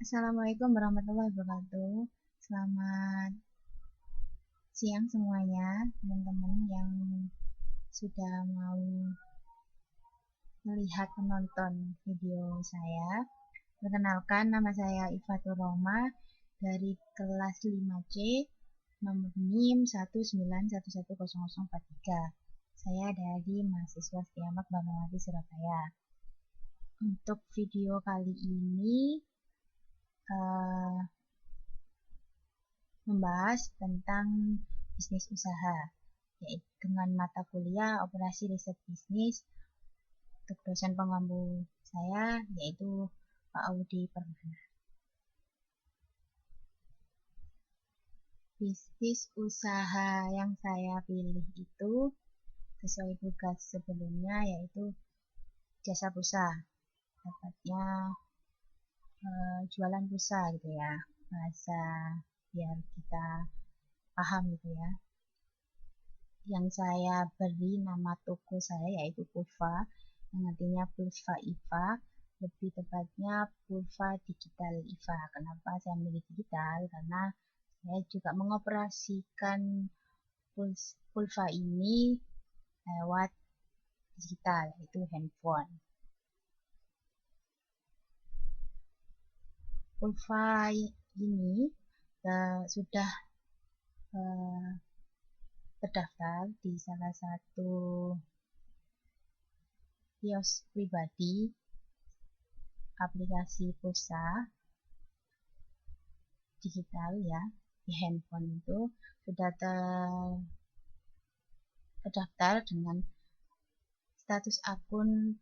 Assalamualaikum warahmatullahi wabarakatuh. Selamat siang semuanya, teman-teman yang sudah mau melihat menonton video saya. Perkenalkan, nama saya Ifatur Roma dari kelas 5C, nomor NIM 1911043. Saya dari mahasiswa Setiamak Bangladesh Surabaya. Untuk video kali ini membahas tentang bisnis usaha, yaitu dengan mata kuliah operasi riset bisnis. Untuk dosen pengampu saya yaitu Pak Audi Permana. Bisnis usaha yang saya pilih itu sesuai tugas sebelumnya, yaitu jasa pulsa, tepatnya jualan pulsa gitu ya, bahasa biar kita paham gitu ya. Yang saya beri nama toko saya yaitu Pulva, yang artinya Pulva IVA, lebih tepatnya Pulva Digital IVA. Kenapa saya milih digital? Karena saya juga mengoperasikan Pulva ini lewat digital, yaitu handphone. Pulva ini sudah terdaftar di salah satu kios pribadi aplikasi pulsa digital ya, di handphone itu sudah terdaftar dengan status akun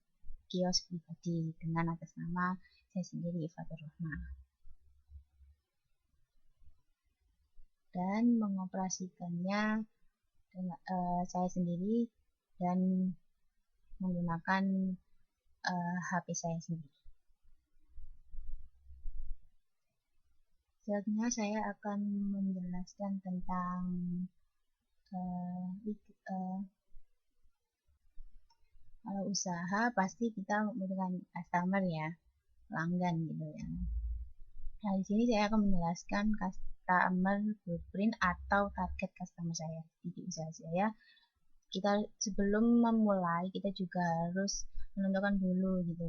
kios pribadi dengan atas nama saya sendiri, Ifatur Rahma, dan mengoperasikannya dengan saya sendiri dan menggunakan HP saya sendiri. Selanjutnya saya akan menjelaskan tentang kalau usaha pasti kita membutuhkan customer ya, pelanggan gitu ya. Nah, di sini saya akan menjelaskan customer blueprint atau target customer saya di usaha saya. Kita sebelum memulai kita juga harus menentukan dulu gitu,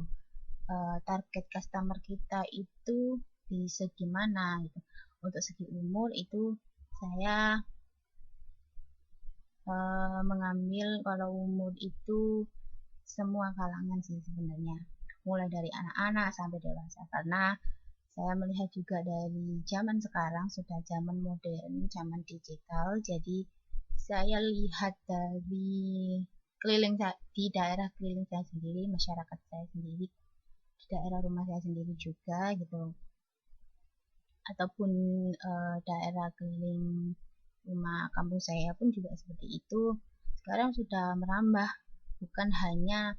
target customer kita itu di segi mana gitu. Untuk segi umur itu saya mengambil kalau umur itu semua kalangan sih sebenarnya, mulai dari anak-anak sampai dewasa, karena saya melihat juga dari zaman sekarang sudah zaman modern, zaman digital. Jadi saya lihat dari di daerah keliling saya sendiri, masyarakat saya sendiri, di daerah rumah saya sendiri juga gitu, ataupun daerah keliling rumah kampung saya pun juga seperti itu. Sekarang sudah merambah, bukan hanya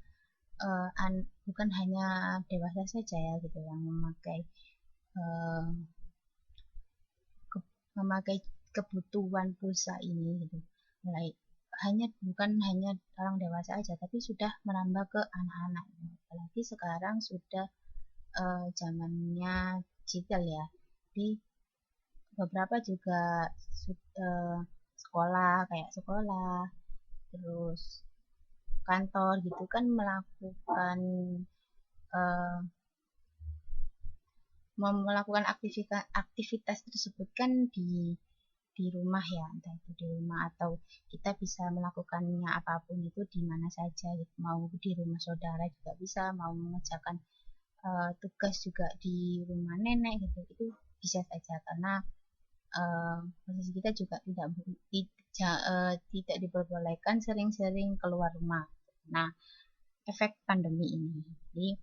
bukan hanya dewasa saja ya gitu yang memakai kebutuhan pulsa ini gitu. Mulai bukan hanya orang dewasa aja, tapi sudah merambah ke anak-anak. Apalagi sekarang sudah zamannya digital ya. Di beberapa juga sekolah, kayak sekolah, terus kantor gitu kan melakukan aktivitas tersebut kan di rumah ya, entah itu di rumah atau kita bisa melakukannya apapun itu di mana saja gitu. Mau di rumah saudara juga bisa, mau mengerjakan tugas juga di rumah nenek gitu, itu bisa saja, karena posisi kita juga tidak diperbolehkan sering-sering keluar rumah. Nah, efek pandemi ini, jadi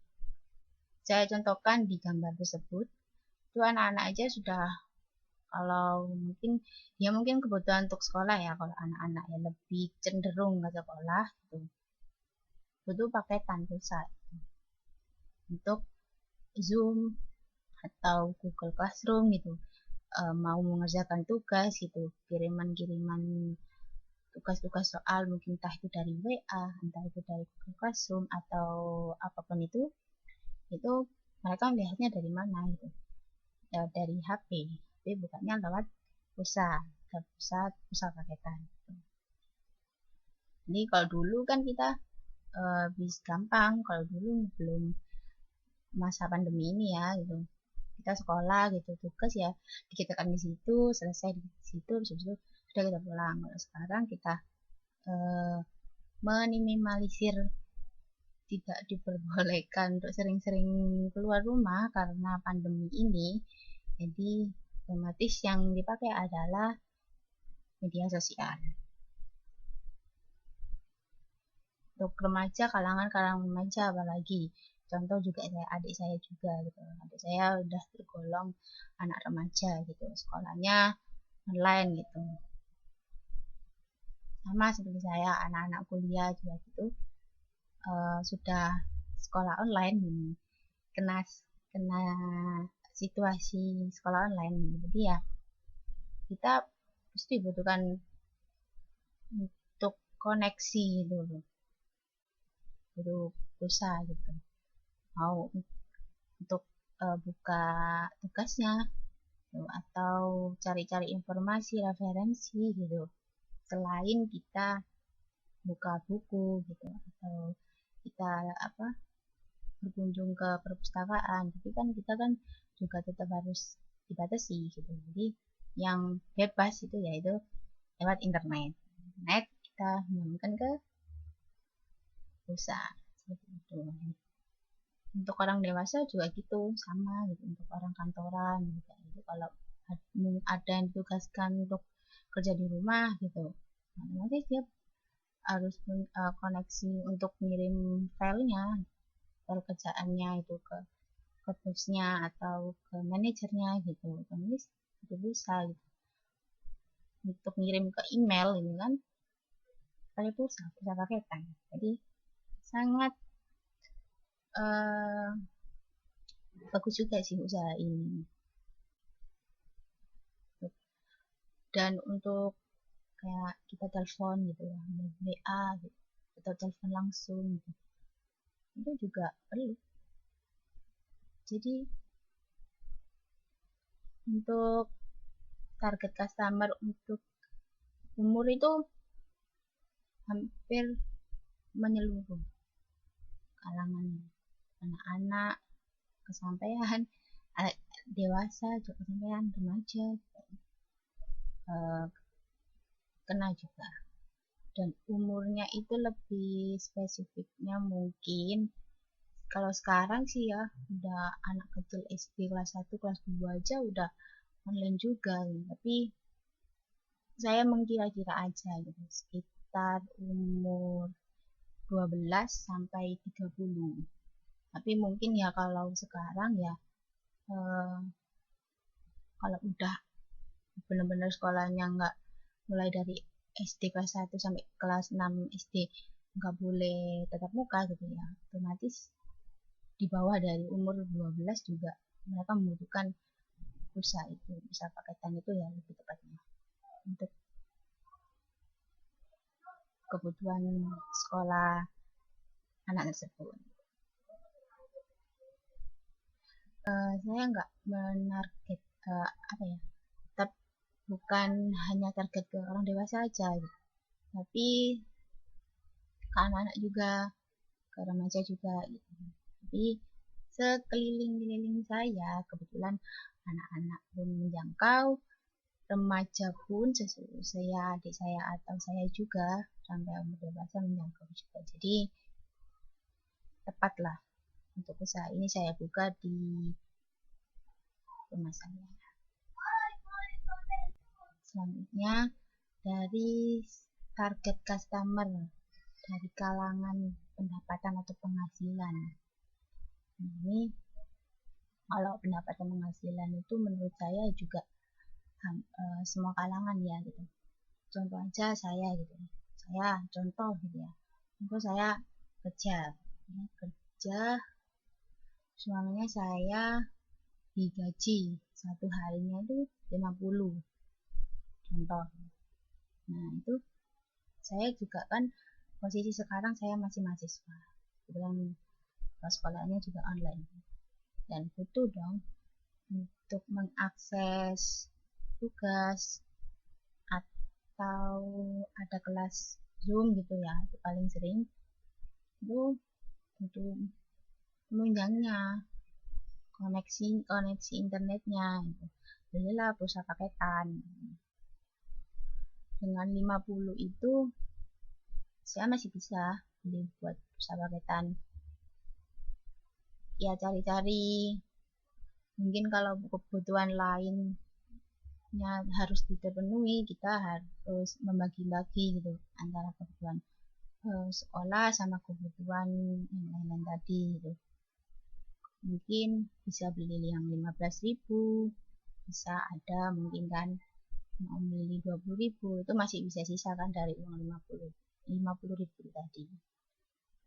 saya contohkan di gambar tersebut, itu anak-anak aja sudah, kalau mungkin ya mungkin kebutuhan untuk sekolah ya, kalau anak-anak yang lebih cenderung ke sekolah gitu, butuh paketan pulsa untuk Zoom atau Google Classroom gitu, mau mengerjakan tugas gitu, kiriman-kiriman tugas-tugas soal, mungkin entah itu dari WA, entah itu dari Google Classroom atau apapun itu mereka melihatnya dari mana gitu. dari HP bukanya lewat pulsa paketan. Jadi kalau dulu kan kita bisa gampang, kalau dulu belum masa pandemi ini ya gitu, kita sekolah gitu, tugas ya dikitakan di situ, selesai di situ, habis itu sudah kita pulang. Kalau sekarang kita meminimalisir, tidak diperbolehkan untuk sering-sering keluar rumah karena pandemi ini, jadi otomatis yang dipakai adalah media sosial. Untuk remaja, kalangan remaja apalagi, contoh juga adik saya juga gitu, adik saya udah tergolong anak remaja gitu, sekolahnya online gitu, sama seperti saya, anak-anak kuliah juga gitu, sudah sekolah online ini, kena situasi sekolah online. Jadi ya kita pasti butuhkan untuk koneksi dulu, butuh pulsa gitu, mau untuk buka tugasnya atau cari-cari informasi referensi gitu, selain kita buka buku gitu atau kita berkunjung ke perpustakaan, tapi kan kita kan juga tetap harus dibatasi gitu. Jadi yang bebas itu yaitu lewat internet kita menyambungkan ke pulsa seperti itu. Untuk orang dewasa juga gitu, sama gitu, untuk orang kantoran juga gitu, kalau ada yang ditugaskan untuk kerja di rumah gitu, nanti dia harus koneksi untuk ngirim filenya, file kerjaannya itu ke bosnya atau ke manajernya gitu, otomatis itu bisa gitu. Untuk ngirim ke email ini kan pakai pulsa paketan, jadi sangat bagus juga sih usaha ini. Dan untuk kayak kita telepon gitu ya, WA gitu, atau telepon langsung gitu, itu juga perlu. Jadi untuk target customer untuk umur itu hampir menyeluruh, kalangan anak-anak kesampaian, dewasa juga kesampaian, remaja kena juga. Dan umurnya itu lebih spesifiknya mungkin kalau sekarang sih ya, udah anak kecil SD kelas 1 kelas 2 aja udah online juga gitu. Tapi saya mengkira-kira aja gitu, sekitar umur 12 sampai 30. Tapi mungkin ya kalau sekarang ya kalau udah benar-benar sekolahnya nggak mulai dari SD kelas 1 sampai kelas 6 SD nggak boleh tatap muka gitu ya, otomatis di bawah dari umur 12 juga mereka membutuhkan pulsa paketan itu ya, lebih tepatnya untuk kebutuhan sekolah anak tersebut. Saya nggak menarget tetap bukan hanya target ke orang dewasa aja gitu, tapi ke anak-anak juga, ke remaja juga gitu. Tapi sekeliling saya kebetulan anak-anak pun menjangkau, remaja pun saya, adik saya atau saya juga sampai umur dewasa menjangkau juga. Jadi tepatlah untuk usaha ini saya buka di rumah saya. Selanjutnya dari target customer, dari kalangan pendapatan atau penghasilan. Ini kalau pendapatan penghasilan itu menurut saya juga semua kalangan ya gitu. Contoh aja saya gitu, saya contoh gitu ya, contoh saya kerja suaminya saya digaji satu harinya itu 50 contoh. Nah itu saya juga kan posisi sekarang saya masih mahasiswa, kebetulan sekolahnya juga online dan butuh dong untuk mengakses tugas atau ada kelas Zoom gitu ya, itu paling sering itu untuk menunjangnya koneksi internetnya gitu. Belilah pulsa paketan. Dengan 50 itu saya masih bisa beli buat pulsa paketan. Ya cari-cari, mungkin kalau kebutuhan lainnya harus terpenuhi, kita harus membagi-bagi gitu antara kebutuhan sekolah sama kebutuhan yang lain-lain tadi gitu. Mungkin bisa beli yang 15.000, bisa ada mungkin kan mau beli 20.000, itu masih bisa sisa kan dari uang 50.000 tadi.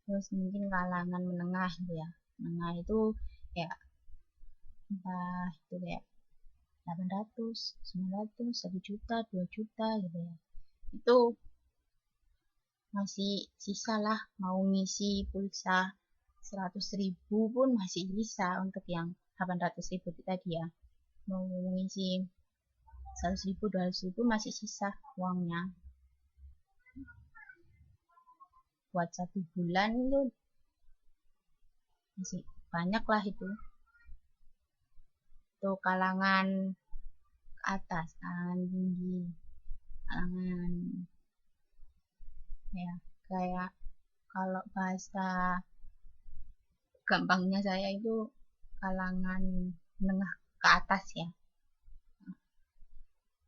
Terus mungkin kalangan menengah gitu ya, menengah itu ya entah itu kayak 800, 900, 1 juta, 2 juta gitu ya, itu masih sisa lah. Mau ngisi pulsa 100.000 pun masih bisa untuk yang 800.000 tadi ya. Mau ngisi 100.000, 200.000 masih sisa uangnya buat 1 bulan, itu masih banyak lah itu. Tuh kalangan ke atas, kalangan tinggi, kalangan ya kayak kalau bahasa gampangnya saya itu kalangan menengah ke atas ya,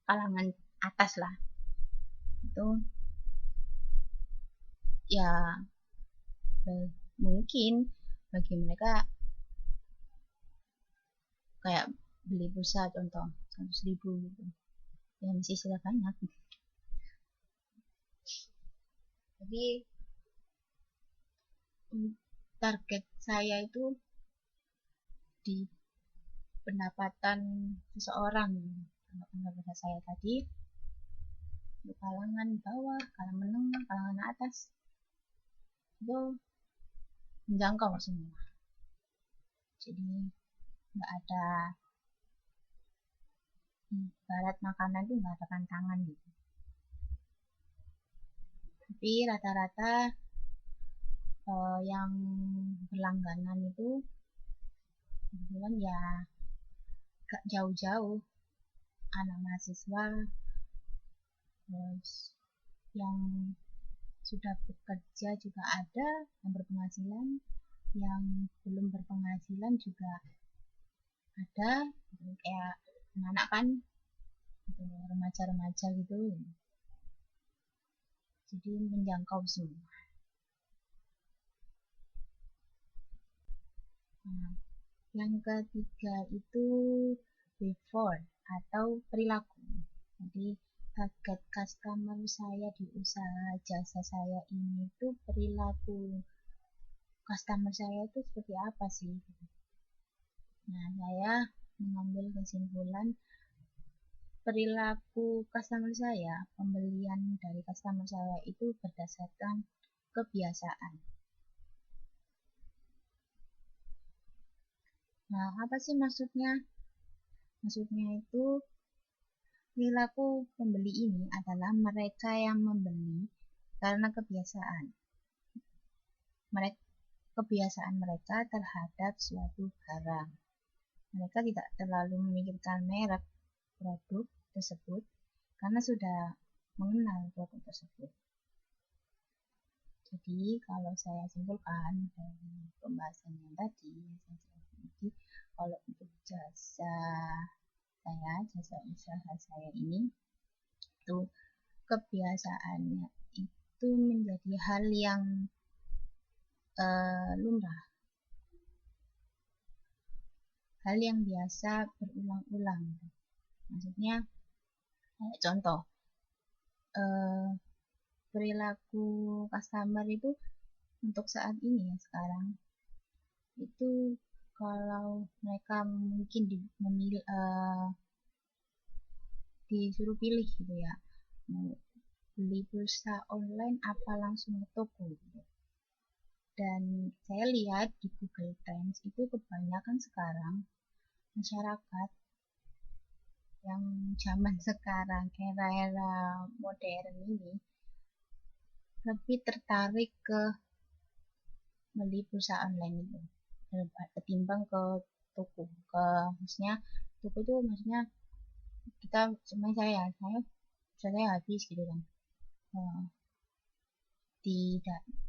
kalangan atas lah itu ya. Mungkin bagi mereka kayak beli pulsa contoh 100.000 gitu ya masih sisa banyak. Jadi target saya itu di pendapatan seseorang. Kalau pendapatan saya tadi di kalangan bawah, kalangan menengah, kalangan atas itu menjangkau semua. Jadi nggak ada, barat makanan tuh nggak ada pantangan gitu. Tapi rata-rata yang berlangganan itu kebetulan ya gak jauh-jauh, anak mahasiswa, terus yang sudah bekerja juga ada, yang berpenghasilan, yang belum berpenghasilan juga ada, kayak anak-anak kan, remaja-remaja gitu, jadi menjangkau semua. Nah, yang ketiga itu before atau perilaku. Jadi target customer saya di usaha jasa saya ini tuh perilaku customer saya itu seperti apa sih? Nah, saya mengambil kesimpulan perilaku customer saya, pembelian dari customer saya itu berdasarkan kebiasaan. Nah, apa sih maksudnya? Maksudnya itu perilaku pembeli ini adalah mereka yang membeli karena kebiasaan. Kebiasaan mereka terhadap suatu barang. Mereka tidak terlalu memikirkan merek produk tersebut karena sudah mengenal produk tersebut. Jadi kalau saya simpulkan dari pembahasan yang tadi, kalau untuk jasa usaha saya ini, itu kebiasaannya itu menjadi hal yang lumrah, hal yang biasa berulang-ulang. Maksudnya contoh perilaku customer itu untuk saat ini ya, sekarang itu kalau mereka mungkin disuruh pilih gitu ya, mau beli pulsa online apa langsung ke toko gitu. Dan saya lihat di Google Trends itu kebanyakan sekarang masyarakat yang zaman sekarang, era-era modern ini, lebih tertarik ke beli pulsa online itu ketimbang ke toko. Maksudnya toko itu maksudnya kita sebenarnya saya habis gitu kan. Eh, di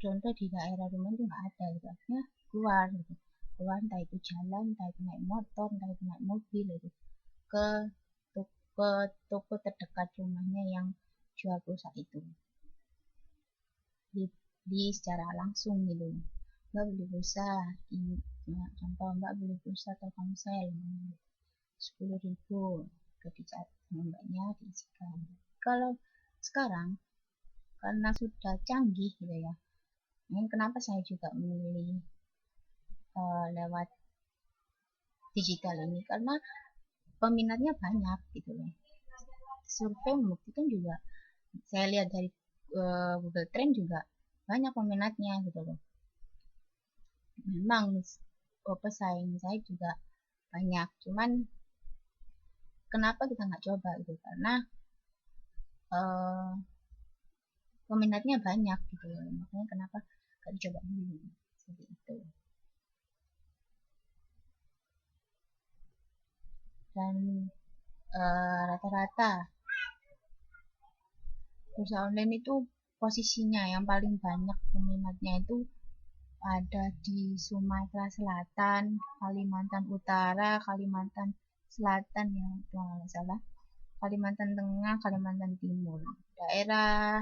contoh di daerah rumah itu nggak ada gitu, akhirnya keluar gitu, keluar entah itu jalan, entah itu naik motor, entah itu naik mobil gitu, ke ke toko terdekat rumahnya yang jual pulsa itu, di secara langsung gitu. Mbak beli pulsa ini, ya, contoh Mbak beli pulsa Telkomsel 10.000, ke dicat sama Mbaknya diisikan. Kalau sekarang karena sudah canggih gitu ya, ini kenapa saya juga memilih lewat digital ini, karena peminatnya banyak gitu loh. Survei membuktikan juga, saya lihat dari Google Trend juga banyak peminatnya gitu loh. Memang pesaing saya juga banyak, cuman kenapa kita nggak coba gitu, karena uh, peminatnya banyak gitu loh, makanya kenapa nggak dicoba dulu seperti itu. Dan rata-rata usaha online itu posisinya yang paling banyak peminatnya itu ada di Sumatera Selatan, Kalimantan Utara, Kalimantan Selatan yang kalau nggak salah, Kalimantan Tengah, Kalimantan Timur. Daerah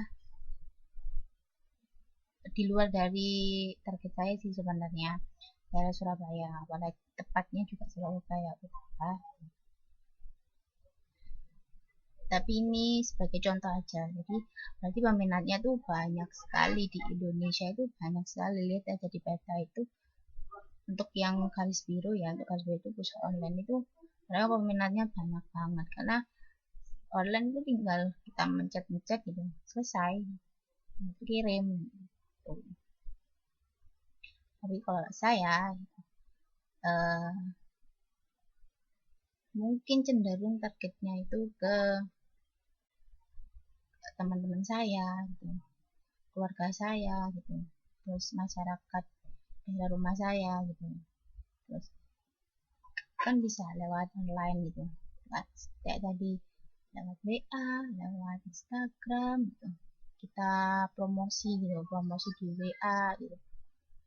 di luar dari target saya sih sebenarnya daerah Surabaya, apalagi tepatnya juga Surabaya Utara. Tapi ini sebagai contoh aja, jadi berarti peminatnya tuh banyak sekali di Indonesia, itu banyak sekali. Lihat aja di peta itu, untuk yang garis biru ya, untuk garis biru itu pusat online itu mereka peminatnya banyak banget, karena online itu tinggal kita mencet-mencet gitu selesai, itu kirim gitu. Tapi kalau saya eh, mungkin cenderung targetnya itu ke teman-teman saya gitu, keluarga saya gitu, terus masyarakat daerah rumah saya gitu, terus kan bisa lewat online gitu, kayak tadi lewat WA, lewat Instagram gitu, kita promosi gitu, promosi di WA gitu,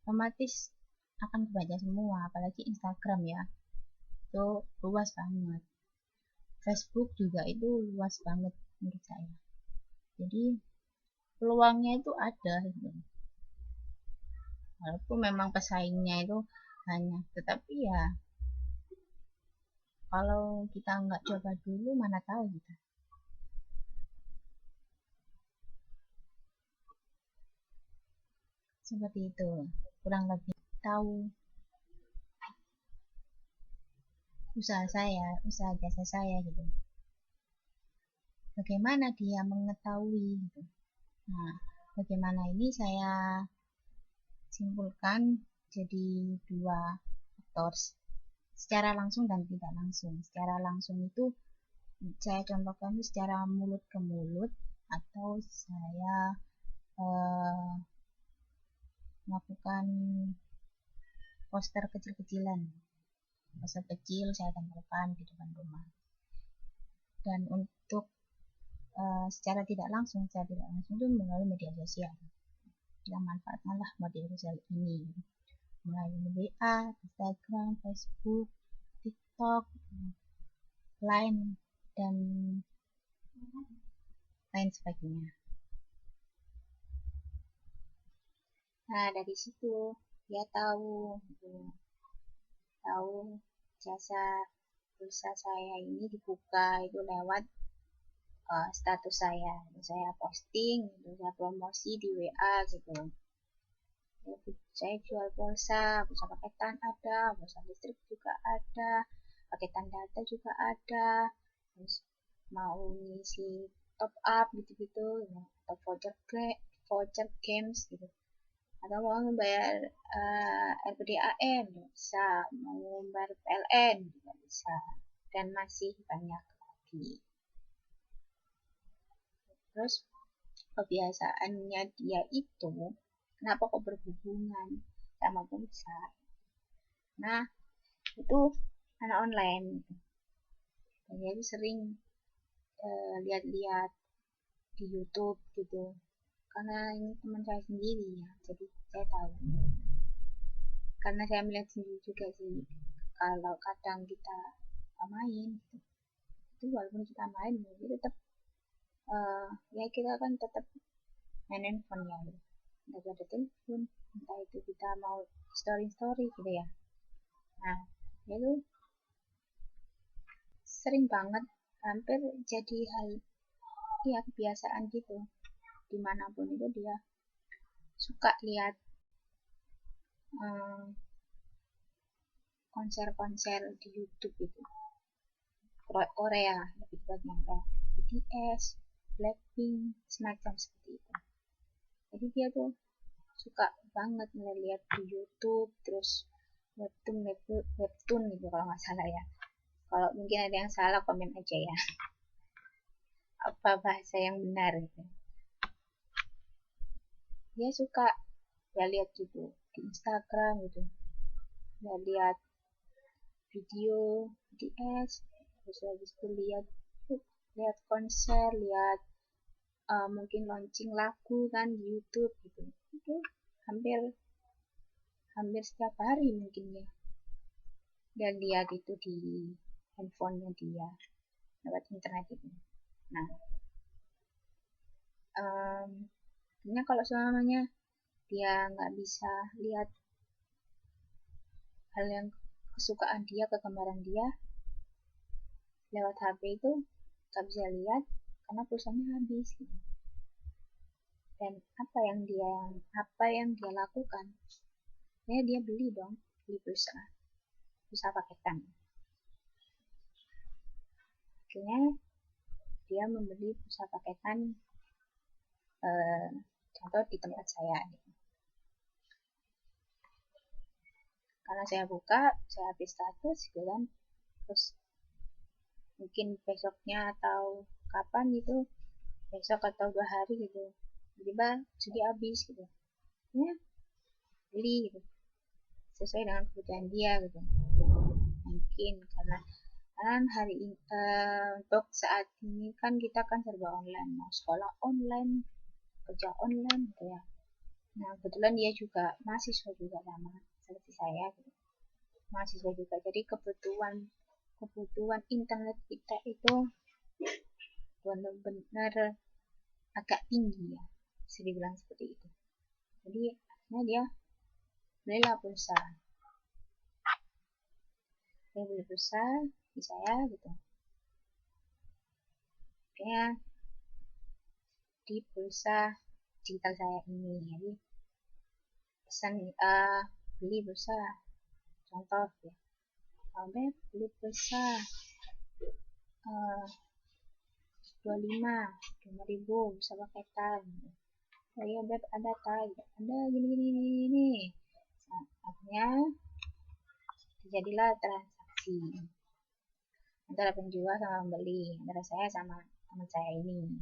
otomatis akan kebaca semua, apalagi Instagram ya, itu luas banget. Facebook juga itu luas banget menurut saya, jadi peluangnya itu ada gitu. Walaupun memang pesaingnya itu banyak, tetapi ya kalau kita nggak coba dulu mana tahu kita. Seperti itu, kurang lebih tahu usaha jasa saya gitu. Bagaimana dia mengetahui gitu. Nah, bagaimana ini saya simpulkan jadi dua faktor, secara langsung dan tidak langsung. Secara langsung itu saya contohkan itu secara mulut ke mulut, atau saya eh, melakukan poster kecil-kecilan, poster kecil saya tempelkan di depan rumah. Dan untuk secara tidak langsung itu melalui media sosial. Kita manfaatkanlah media sosial ini melalui WA, Instagram, Facebook, TikTok, Line, dan lain sebagainya. Nah, dari situ dia tahu gitu, tahu jasa pulsa saya ini dibuka itu lewat status saya posting gitu, saya promosi di WA gitu. Saya jual pulsa, pulsa paketan ada, pulsa listrik juga ada, paketan data juga ada, terus mau ngisi top up gitu-gitu, ya, atau voucher games gitu, atau mau membayar RPDAN bisa, mau membayar PLN juga bisa, dan masih banyak lagi. Terus kebiasaannya dia itu, kenapa kok berhubungan sama pulsa? Nah, itu anak online gitu. Dan dia sering lihat-lihat di YouTube gitu. Karena ini teman saya sendiri ya, jadi saya tahu. Karena saya melihat sendiri juga sih, kalau kadang kita main gitu, itu walaupun kita main, jadi tetap ya kita kan tetap main handphone ya gitu. Entah ada telepon, entah itu kita mau story gitu ya. Nah, itu sering banget, hampir jadi hal ya kebiasaan gitu. Dimanapun itu dia suka lihat konser-konser di YouTube itu. Korea lebih tepatnya kayak BTS, Blackpink, semacam seperti itu. Jadi dia tuh suka banget ngeliat di YouTube, terus webtoon gitu kalau nggak salah ya. Kalau mungkin ada yang salah komen aja ya. Apa bahasa yang benar gitu. Dia suka ya lihat gitu di Instagram gitu. Ya lihat video BTS, terus habis itu lihat konser, lihat mungkin launching lagu kan di YouTube gitu. Itu hampir setiap hari mungkin ya. Dan lihat itu di handphonenya dia lewat internet itu. Nah, sebenarnya kalau semuanya dia nggak bisa lihat hal yang kesukaan dia, kegemaran dia lewat HP itu nggak bisa lihat karena pulsanya habis gitu. Dan apa yang dia lakukan? Ya dia beli pulsa paketan. Akhirnya dia membeli pulsa paketan, contoh di tempat saya gitu. Karena saya buka, saya update status gitu kan, terus mungkin besoknya atau kapan gitu, besok atau 2 hari gitu, tiba-tiba jadi habis gitu ya, beli gitu sesuai dengan kebutuhan dia gitu. Mungkin karena hari ini untuk saat ini kan kita kan serba online, mau sekolah online, kerja online gitu ya. Nah kebetulan dia juga mahasiswa juga sama seperti saya gitu. Mahasiswa juga, jadi kebutuhan internet kita itu benar-benar agak tinggi ya, bisa dibilang seperti itu. Jadi akhirnya dia belilah pulsa, dia beli pulsa di saya gitu. Kayaknya di pulsa digital saya ini, jadi pesan beli pulsa, contoh ya, beli pulsa 25 ribu bisa paketan. Oh iya Beb, ada gini. Nah, akhirnya terjadilah transaksi antara penjual sama pembeli, antara saya sama teman saya ini,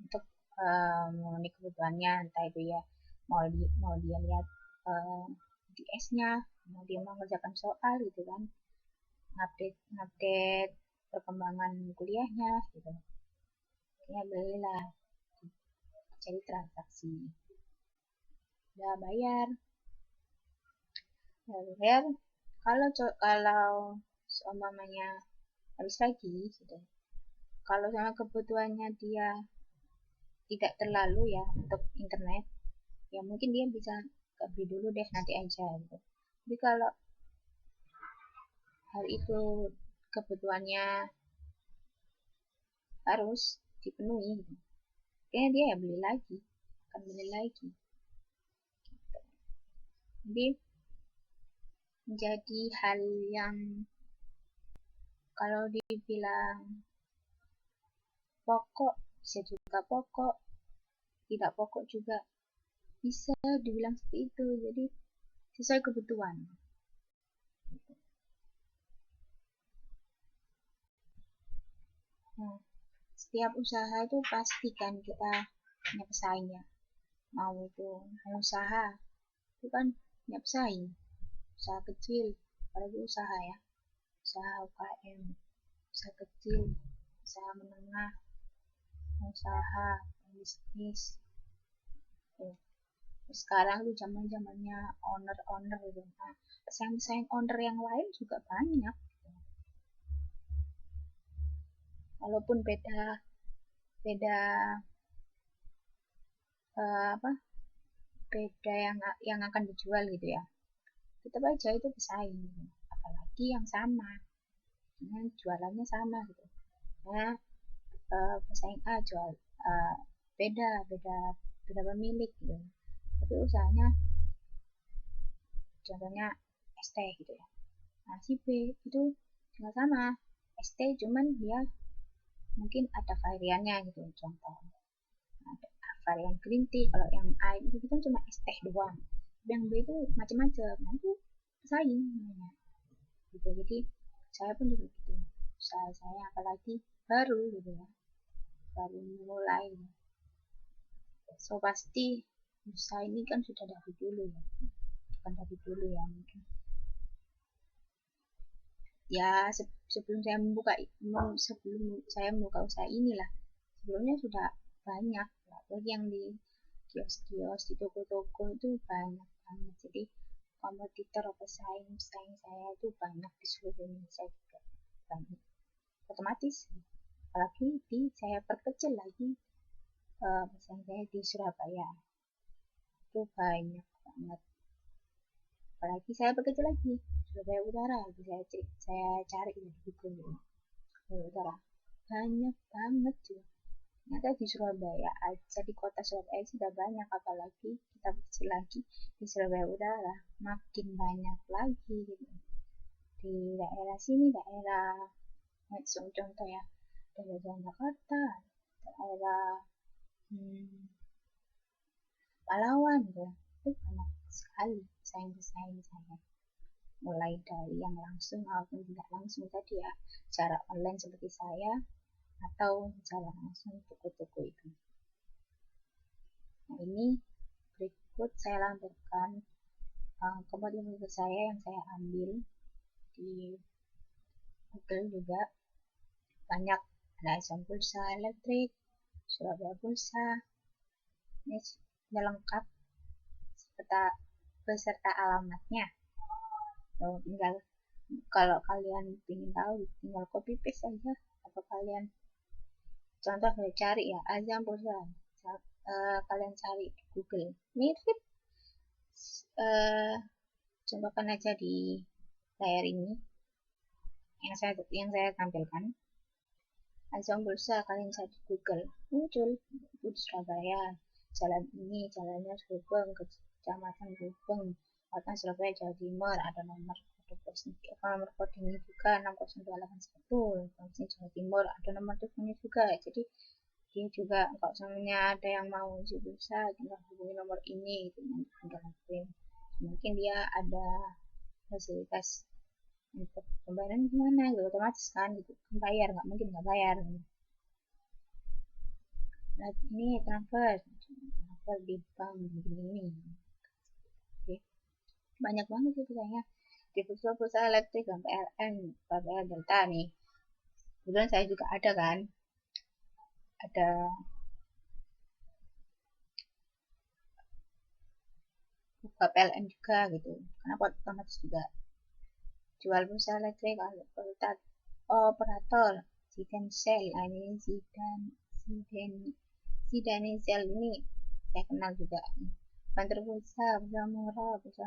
untuk memenuhi kebutuhannya, entah itu ya mau dia lihat DS-nya, mau dia mengerjakan soal gitu kan, update perkembangan kuliahnya gitu. Ya belilah, jadi transaksi, udah bayar. Kalau seumpamanya habis lagi gitu, kalau sama kebutuhannya dia tidak terlalu ya untuk internet, ya mungkin dia bisa beli dulu deh, nanti aja gitu. Tapi kalau hal itu kebutuhannya harus dipenuhi gitu, kayaknya dia ya akan beli lagi gitu. Jadi menjadi hal yang kalau dibilang pokok bisa juga pokok, tidak pokok juga bisa dibilang seperti itu. Jadi sesuai kebutuhan. setiap usaha itu pasti kan kita punya pesaing ya. Mau itu pengusaha, itu kan punya pesaing. Usaha kecil, apalagi usaha ya. Usaha UKM, usaha kecil, usaha menengah, usaha bisnis. Tuh. Sekarang tuh zaman-zamannya owner-owner gitu. Nah, pesaing-pesaing owner yang lain juga banyak. Walaupun beda beda apa beda yang akan dijual gitu ya, tetap aja itu pesaing gitu. Apalagi yang sama dengan jualannya sama gitu. Nah, pesaing A jual beda beda beda pemilik gitu, tapi usahanya contohnya ST gitu ya. Nah, si B itu juga sama ST, cuman dia mungkin ada variannya gitu. Contoh, ada varian green tea, kalau yang A itu kan cuma es teh doang, yang B itu macam-macam. Nah, itu pesaing namanya gitu. Jadi saya pun juga gitu, usaha saya apalagi baru gitu ya, baru mulai. So pasti usaha ini kan sudah dari dulu ya, bukan dari dulu ya, mungkin ya sebelum saya membuka usaha inilah, sebelumnya sudah banyak, apalagi yang di kios-kios, di toko-toko itu banyak banget. Jadi kompetitor atau pesaing saya itu banyak di seluruh Indonesia juga banyak, otomatis. Apalagi saya perkecil lagi, pesaing saya di Surabaya itu banyak banget. Apalagi saya perkecil lagi, Surabaya Utara, saya cari di Google, Surabaya Utara banyak banget juga. Ternyata di Surabaya aja, di kota Surabaya sudah banyak, apalagi kita kecil lagi di Surabaya Utara makin banyak lagi gitu. Di daerah sini, daerah contoh ya, daerah Jakarta, daerah Palawan gitu, itu banyak sekali pesaing-pesaing saya. Mulai dari yang langsung maupun tidak langsung tadi ya, secara online seperti saya, atau secara langsung toko-toko itu. Nah, ini berikut saya lampirkan kompetitor saya yang saya ambil di Google juga. Banyak, ada Asian Pulsa Elektrik, Surabaya Pulsa, ini sudah lengkap beserta alamatnya. Tinggal kalau kalian ingin tahu, tinggal copy paste aja, atau kalian contoh saya cari ya Asian Pulsa, kalian cari di Google mirip, contohkan aja di layar ini yang saya tampilkan. Asian Pulsa, kalian cari di Google, muncul itu di Surabaya, jalan ini, jalannya Gubeng, kecamatan Gubeng, kota Surabaya, Jawa Timur, ada nomor kode ini juga 60281, provinsi Jawa Timur, ada nomor teleponnya juga. Jadi dia juga kalau misalnya ada yang mau isi pulsa, tinggal hubungi nomor ini gitu, tinggal kirim. Mungkin dia ada fasilitas untuk pembayaran gimana gitu, otomatis kan gitu, bayar, nggak mungkin nggak bayar. Nah, ini transfer di bank begini. Oke, banyak banget itu kayaknya di perusahaan elektrik dan PLN, PLN Delta nih. Kemudian saya juga ada kan, ada buka PLN juga gitu, karena otomatis juga jual pulsa elektrik, operator Sidensel. Nah, ini Sidensel ini saya kenal juga. Banter pulsa, pulsa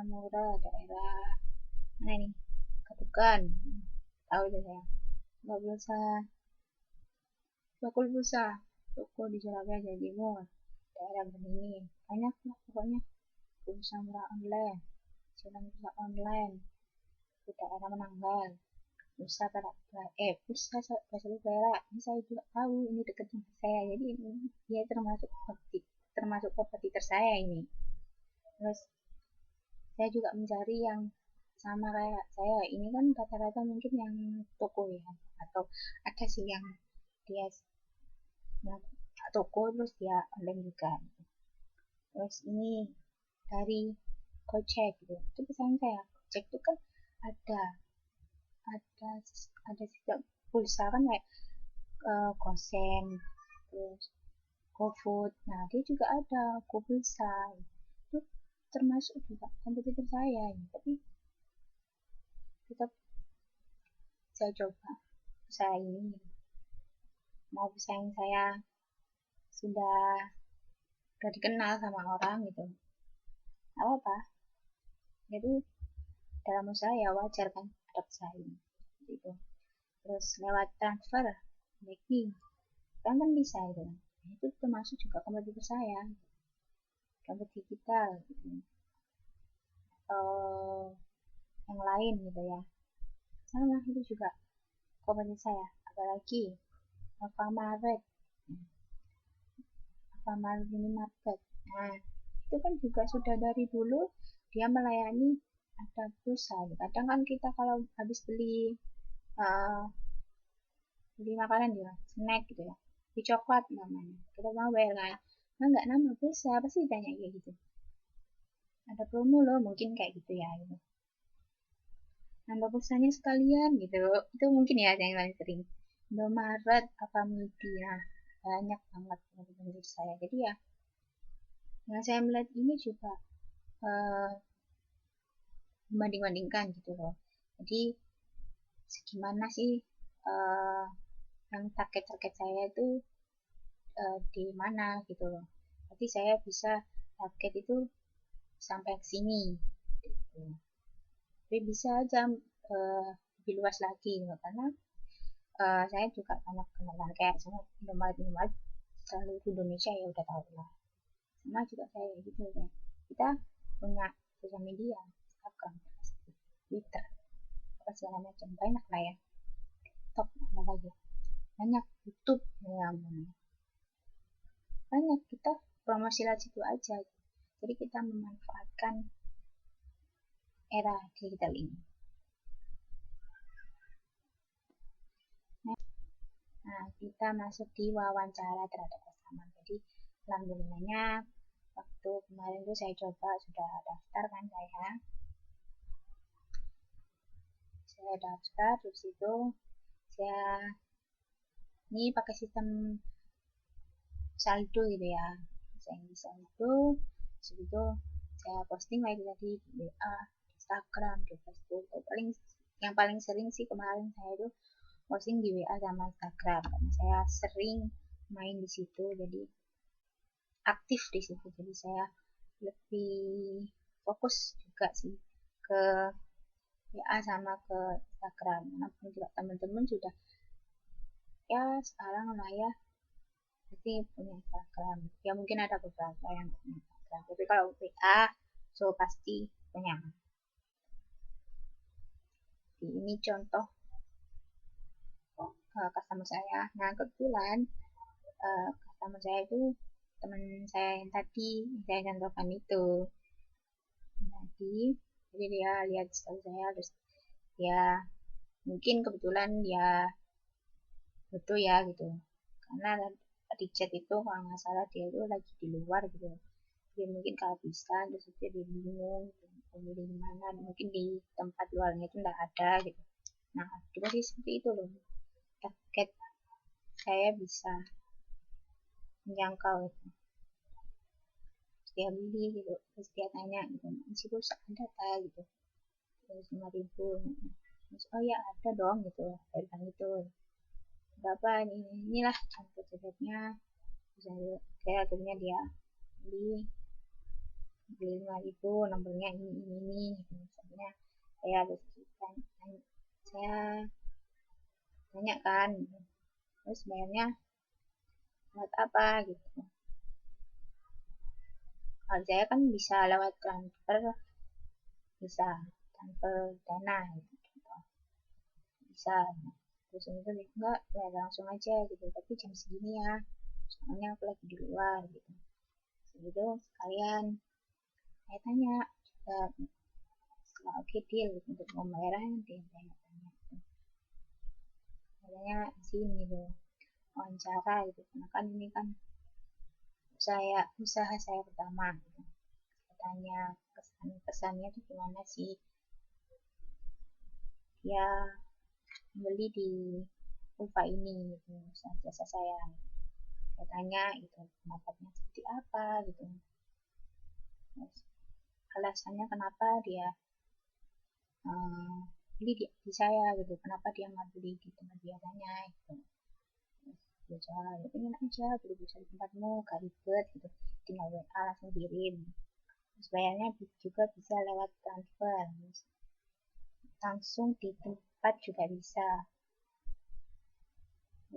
murah daerah mana ini, Ketukan, tahu itu saya. Pulsa, bakul pulsa, toko di Surabaya, Jawa Timur, daerah Beringin, banyak lah pokoknya. Pulsa murah online, jalan pulsa online di daerah Menanggal, pulsa Basel Perak, ini saya juga tahu, ini dekat dengan saya, jadi ini dia termasuk kompetitor saya ini. Terus saya juga mencari yang sama kayak saya ini, kan rata-rata mungkin yang toko ya, atau ada sih yang dia Nah, toko terus dia online juga. Terus ini dari Gojek gitu. Itu pesan saya. Gojek itu kan ada ada ada sistem pulsa kan kayak Gosen, terus GoFood. Nah, dia juga ada GoPulsa. Itu termasuk juga kompetitor saya. Tapi tetap saya coba usaha ini. Mau pesaing saya sudah dikenal sama orang gitu. Nggak apa-apa. Jadi dalam usaha ya wajar kan ada pesaing. Gitu. Terus lewat transfer, banking, kan bisa itu. Itu termasuk juga kompetitor saya. Dompet digital gitu. Atau yang lain gitu ya. Sama itu juga kompetitor saya. Apalagi Alfamaret, Alfamaret Minimarket. Nah, itu kan juga sudah dari dulu dia melayani ada pulsa. Kadang kan kita kalau habis uh, beli makanan ya, snack gitu ya, di coklat namanya. Kita mau bayar kan, nah, nggak nambah pulsa, pasti ditanya kayak gitu. Ada promo loh, mungkin kayak gitu ya. Gitu. Nambah pulsanya sekalian gitu. Itu mungkin ya yang paling sering. Indomaret, apa media, banyak banget menurut saya. Jadi ya, yang saya melihat ini juga uh, membanding-bandingkan gitu loh. Jadi segimana sih uh, yang target-target saya itu di mana gitu loh. Jadi saya bisa target itu sampai ke sini. Gitu. Tapi bisa aja lebih luas lagi gitu. Karena saya juga banyak kenalan kayak sama Indomaret seluruh Indonesia ya udah tahu lah. Sama juga kayak gitu ya. Kita punya sosial media, Instagram, Facebook, Twitter, apa segala macam banyak lah ya. TikTok apa lagi? Banyak YouTube ya, banyak kita promosi lewat situ aja. Jadi kita memanfaatkan era digital ini. Nah, kita masuk di wawancara terhadap customer. Jadi, alhamdulillahnya waktu kemarin tuh saya coba sudah daftar kan saya daftar di situ saya ini pakai sistem saldo gitu ya. Saya isi saldo, situ saya posting lagi tadi di WA, di Instagram, di Facebook. Yang paling sering sih kemarin saya itu posting di WA sama Instagram karena saya sering main di situ jadi aktif di situ jadi saya lebih fokus juga sih ke WA sama ke Instagram karena juga teman-teman sudah ya sekarang lah ya pasti punya Instagram ya mungkin ada beberapa yang punya Instagram tapi kalau WA so pasti punya. Ini contoh customer saya. Nah kebetulan customer saya itu teman saya yang tadi saya contohkan itu tadi. Jadi dia lihat story saya terus dia mungkin kebetulan dia butuh ya gitu. Karena di chat itu kalau nggak salah dia itu lagi di luar gitu. Dia mungkin kalau bisa terus dia bingung mau beli di mana mungkin di tempat luarnya itu nggak ada gitu. Nah, kita sih seperti itu loh. Target saya bisa menjangkau itu. Dia beli gitu terus dia tanya gitu masih pulsa ada tak gitu terus 5.000 terus oh ya ada dong gitu dari bilang itu berapa inilah contoh chatnya misalnya kayak akhirnya dia beli 5.000 nomornya ini gitu. Misalnya saya harus saya tanya kan gitu. Terus bayarnya lewat apa gitu kalau saya kan bisa lewat transfer bisa transfer dana gitu bisa terus itu enggak ya langsung aja gitu tapi jam segini ya soalnya aku lagi di luar gitu gitu sekalian saya tanya juga setelah oke deal gitu, untuk pembayaran nanti saya tanya katanya di sini gitu wawancara gitu, karena kan ini kan usaha saya pertama gitu. Saya tanya kesannya tuh gimana sih ya beli di Ulfa ini gitu, jasa saya. Saya tanya gitu pendapatnya seperti apa gitu. Terus, alasannya kenapa dia beli di saya gitu, kenapa dia nggak beli di tempat biasanya gitu. Dia jawab, ya pengen aja beli bisa di tempatmu, gak ribet gitu, tinggal WA langsung kirim. Terus bayarnya juga bisa lewat transfer, langsung di tempat juga bisa.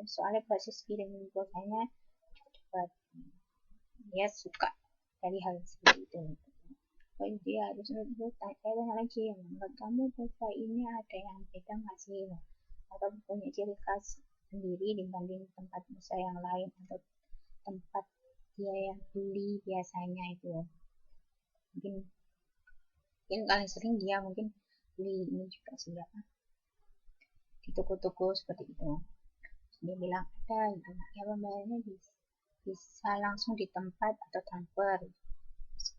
Soalnya proses kirim pulsanya cepat. Dia suka dari hal seperti itu. Oh dia harus tanya lagi, menurut kamu pulsa ini ada yang beda nggak sih? Atau punya ciri khas sendiri dibanding tempat pulsa yang lain atau tempat dia yang beli biasanya itu. Mungkin paling sering dia mungkin beli ini juga sih ya, di toko-toko seperti itu. Dia bilang ada gitu, ya pembayarannya bisa langsung di tempat atau transfer.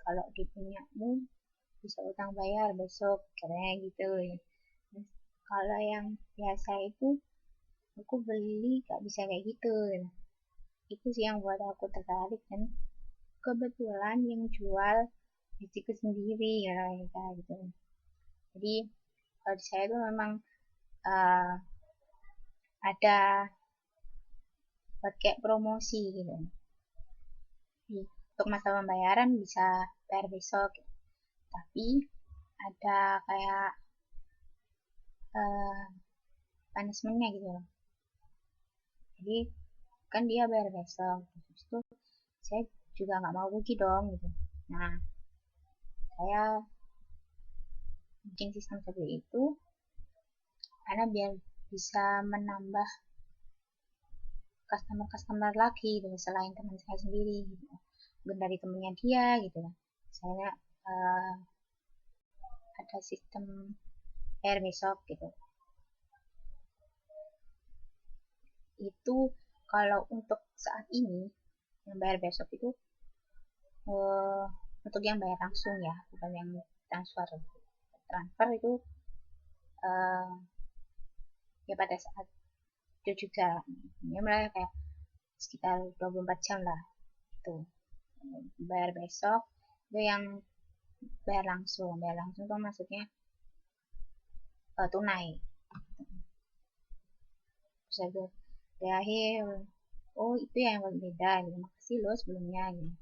Kalau di punyamu bisa utang bayar besok katanya gitu ya. Terus, kalau yang biasa itu aku beli gak bisa kayak gitu. Itu sih yang buat aku tertarik, dan kebetulan yang jual istriku sendiri ya kayak gitu. Jadi kalau di saya itu memang uh, ada buat kayak promosi gitu. Jadi, untuk masa pembayaran bisa bayar besok gitu. Tapi ada kayak uh, punishmentnya gitu loh. Jadi kan dia bayar besok, terus itu saya juga nggak mau rugi dong gitu. Nah, saya bikin sistem seperti itu karena biar bisa menambah customer lagi gitu, selain teman saya sendiri gitu, bukan dari temennya dia gitu. Saya uh, ada sistem bayar besok gitu. Itu kalau untuk saat ini yang bayar besok itu uh, untuk yang bayar langsung ya, bukan yang transfer. Transfer itu uh, ya pada saat itu juga ini mulai kayak sekitar 24 jam lah itu. Bayar besok itu yang bayar langsung tuh maksudnya tunai. Terus aku di akhir, oh itu yang berbeda gitu, makasih loh sebelumnya gitu.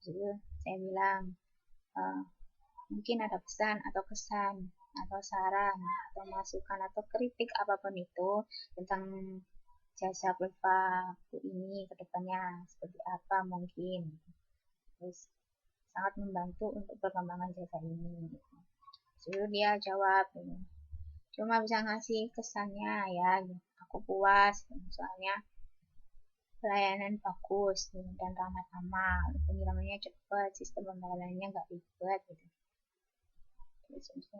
Terus saya bilang uh, mungkin ada pesan atau kesan atau saran atau masukan atau kritik apapun itu tentang jasa Pulva ini ke depannya seperti apa mungkin. Terus sangat membantu untuk perkembangan jasa ini. Terus dia jawab, cuma bisa ngasih kesannya ya, aku puas, soalnya pelayanan bagus dan ramah tamah, pengirimannya cepat, sistem pembayarannya nggak ribet gitu. Terus itu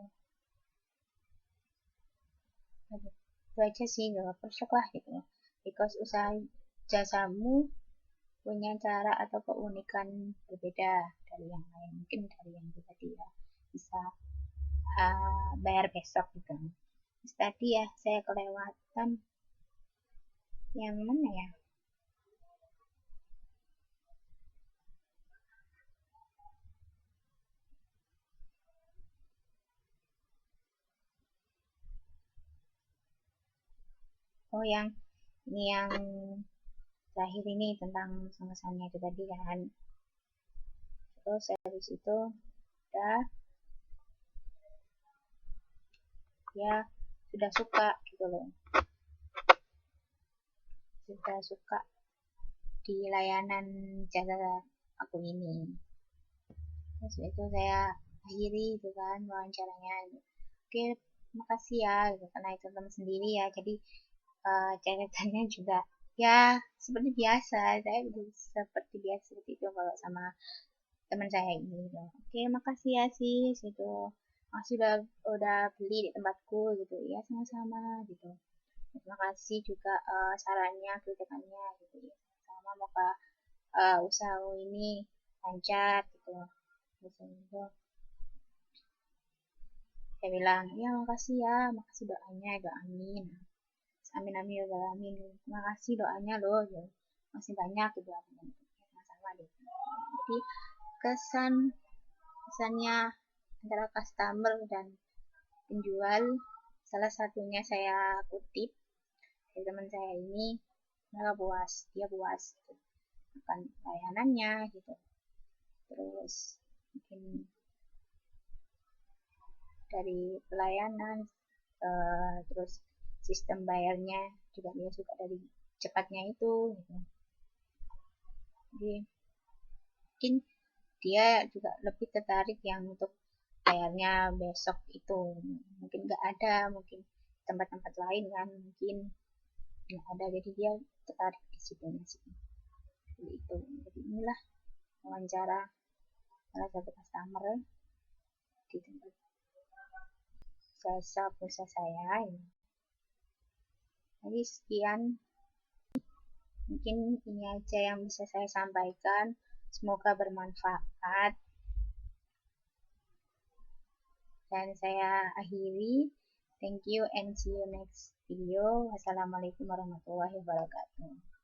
aja sih, nggak perfect lah gitu, because usaha jasamu punya cara atau keunikan berbeda dari yang lain, mungkin dari yang kita tidak bisa bayar besok gitu. Terus tadi ya saya kelewatan yang mana ya, oh yang ini yang terakhir ini tentang sama-sama itu tadi kan. Terus habis itu udah ya sudah suka gitu loh, sudah suka di layanan jasa aku ini. Terus itu saya akhiri itu kan wawancaranya. Oke, makasih ya gitu, karena itu teman sendiri ya, jadi catatannya juga ya seperti biasa, saya seperti biasa seperti itu kalau sama teman saya ini gitu. Oke, makasih ya sih gitu, makasih udah beli di tempatku gitu ya, sama-sama gitu. Terima kasih juga sarannya, kritikannya gitu ya. Sama moga usaha ini lancar gitu. Terus itu saya bilang, ya makasih ya, makasih doanya, amin. Amin amin ya rabbal alamin. Terima kasih doanya loh, ya. Masih banyak gitu aku bilang, sama-sama deh. Jadi kesan kesannya antara customer dan penjual, salah satunya saya kutip dari teman saya ini, mereka puas, dia puas gitu, akan layanannya gitu, terus mungkin dari pelayanan, terus sistem bayarnya juga dia suka dari cepatnya itu gitu. Jadi mungkin dia juga lebih tertarik yang untuk bayarnya besok itu, mungkin nggak ada, mungkin tempat-tempat lain kan mungkin nggak ada, jadi dia tertarik di situ sih. Jadi itu, jadi inilah wawancara salah satu customer di tempat jasa pulsa saya ini. Jadi sekian, mungkin ini aja yang bisa saya sampaikan, semoga bermanfaat dan saya akhiri. Thank you and see you next video. Wassalamualaikum warahmatullahi wabarakatuh.